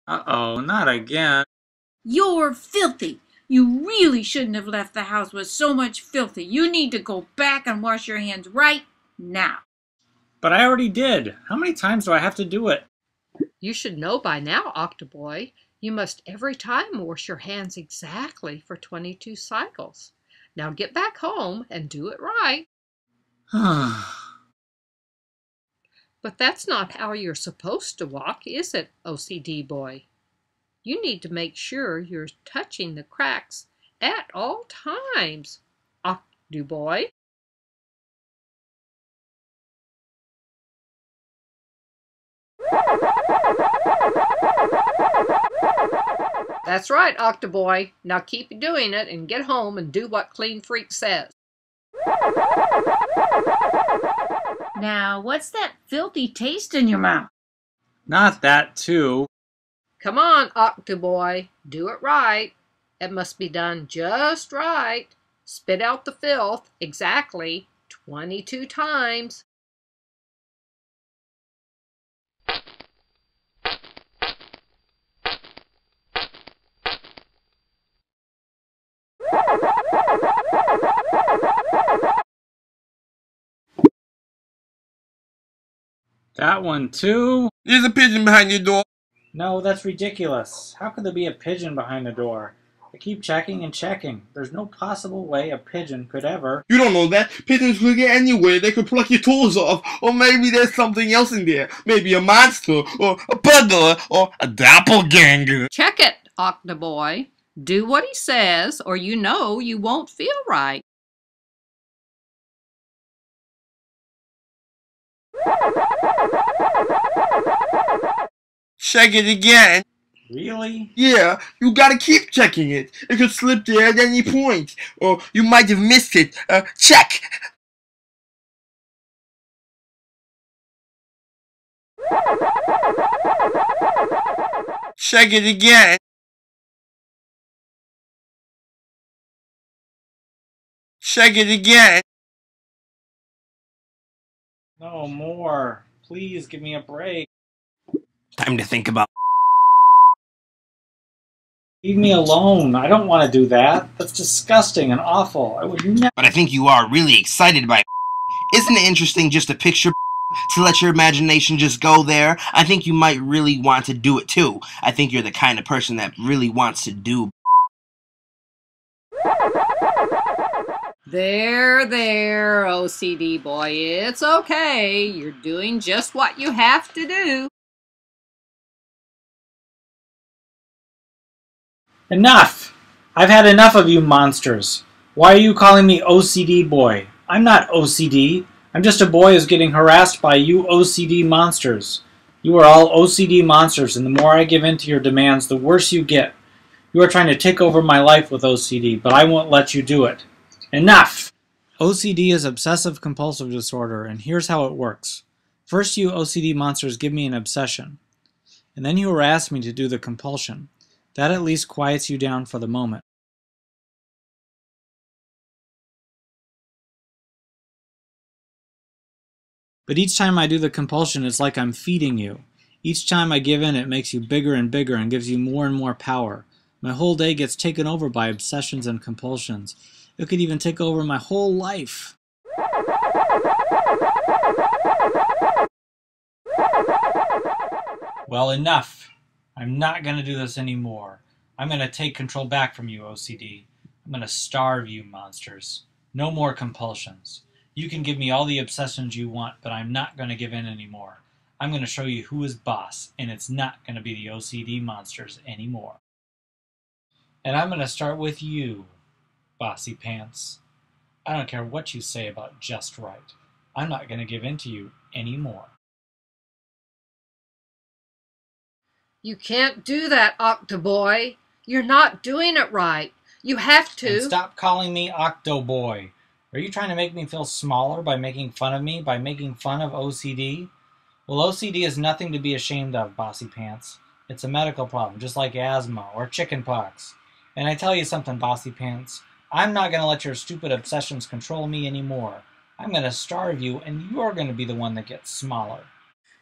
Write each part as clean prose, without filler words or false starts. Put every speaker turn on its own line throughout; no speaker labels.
Uh-oh, not again.
You're filthy. You really shouldn't have left the house with so much filthy. You need to go back and wash your hands right now.
But I already did. How many times do I have to do it?
You should know by now, Octoboy. You must every time wash your hands exactly for 22 cycles. Now get back home and do it right. But that's not how you're supposed to walk, is it, OCD boy? You need to make sure you're touching the cracks at all times, Octoboy. That's right, Octoboy. Now keep doing it and get home and do what Clean Freak says.
Now, what's that filthy taste in your mouth?
Not that, too.
Come on, Octoboy. Do it right. It must be done just right. Spit out the filth exactly 22 times.
That one, too?
There's a pigeon behind your door.
No, that's ridiculous. How could there be a pigeon behind the door? I keep checking and checking. There's no possible way a pigeon could ever...
You don't know that. Pigeons could get anywhere. They could pluck your toes off. Or maybe there's something else in there. Maybe a monster, or a burglar, or a doppelganger.
Check it, Octoboy. Do what he says, or you know you won't feel right.
Check it again.
Really?
Yeah, you gotta keep checking it. It could slip there at any point. Or you might have missed it. Check! Check it again. Check it again.
No more. Please give me a break.
Time to think about.
Leave me alone. I don't want to do that. That's disgusting and awful. I would never...
But I think you are really excited by. Isn't it interesting just to picture to let your imagination just go there? I think you might really want to do it too. I think you're the kind of person that really wants to do.
There, OCD boy. It's okay. You're doing just what you have to do.
Enough! I've had enough of you monsters. Why are you calling me OCD boy? I'm not OCD. I'm just a boy who's getting harassed by you OCD monsters. You are all OCD monsters, and the more I give in to your demands, the worse you get. You are trying to take over my life with OCD, but I won't let you do it. Enough! OCD is obsessive compulsive disorder, and here's how it works. First, you OCD monsters give me an obsession, and then you harass me to do the compulsion. That at least quiets you down for the moment. But each time I do the compulsion, it's like I'm feeding you. Each time I give in, it makes you bigger and bigger and gives you more and more power. My whole day gets taken over by obsessions and compulsions. It could even take over my whole life. Well, enough. I'm not going to do this anymore. I'm going to take control back from you, OCD. I'm going to starve you, monsters. No more compulsions. You can give me all the obsessions you want, but I'm not going to give in anymore. I'm going to show you who is boss, and it's not going to be the OCD monsters anymore. And I'm going to start with you, Bossy Pants. I don't care what you say about just right. I'm not going to give in to you anymore.
You can't do that, Octoboy. You're not doing it right. You have to.
And stop calling me Octoboy. Are you trying to make me feel smaller by making fun of me, by making fun of OCD? Well, OCD is nothing to be ashamed of, Bossy Pants. It's a medical problem, just like asthma or chickenpox. And I tell you something, Bossy Pants. I'm not going to let your stupid obsessions control me anymore. I'm going to starve you, and you're going to be the one that gets smaller.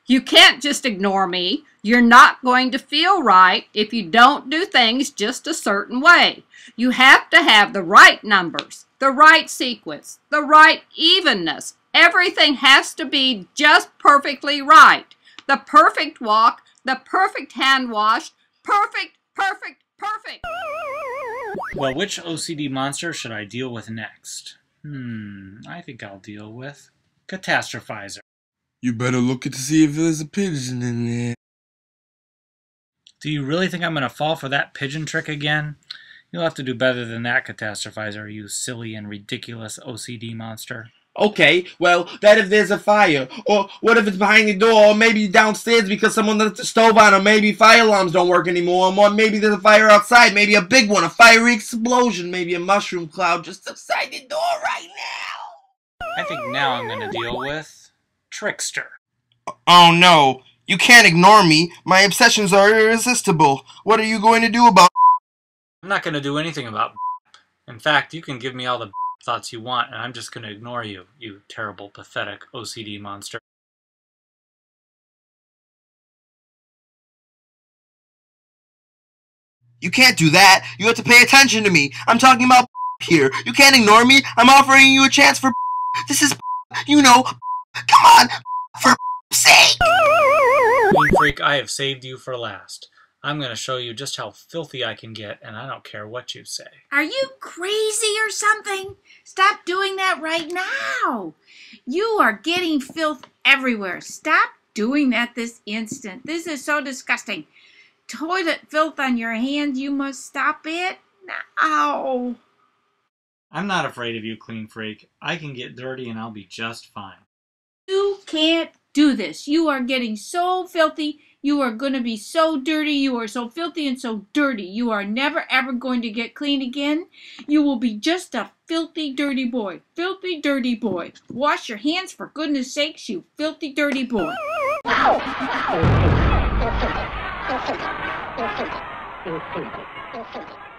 You can't just ignore me. You're not going to feel right if you don't do things just a certain way. You have to have the right numbers, the right sequence, the right evenness. Everything has to be just perfectly right. The perfect walk, the perfect hand wash, perfect, perfect, perfect.
Well, which OCD monster should I deal with next? I think I'll deal with Catastrophizer.
You better look to see if there's a pigeon in there.
Do you really think I'm going to fall for that pigeon trick again? You'll have to do better than that, Catastrophizer, you silly and ridiculous OCD monster.
Okay, well, that if there's a fire. Or what if it's behind the door? Or maybe downstairs because someone left the stove on. Or maybe fire alarms don't work anymore. Or maybe there's a fire outside. Maybe a big one. A fiery explosion. Maybe a mushroom cloud just outside the door right now.
I think now I'm going to deal with Trickster.
Oh no. You can't ignore me. My obsessions are irresistible. What are you going to do about
I'm not going to do anything about In fact, you can give me all the thoughts you want, and I'm just going to ignore you, you terrible, pathetic OCD monster.
You can't do that. You have to pay attention to me. I'm talking about here. You can't ignore me. I'm offering you a chance for This is you know. Come on, for sake.
Clean Freak, I have saved you for last. I'm going to show you just how filthy I can get, and I don't care what you say.
Are you crazy or something? Stop doing that right now. You are getting filth everywhere. Stop doing that this instant. This is so disgusting. Toilet filth on your hands, you must stop it now.
I'm not afraid of you, Clean Freak. I can get dirty and I'll be just fine.
You can't do this. You are getting so filthy. You are going to be so dirty. You are so filthy and so dirty. You are never ever going to get clean again. You will be just a filthy, dirty boy. Filthy, dirty boy. Wash your hands for goodness sakes, you filthy, dirty boy.
Thank you.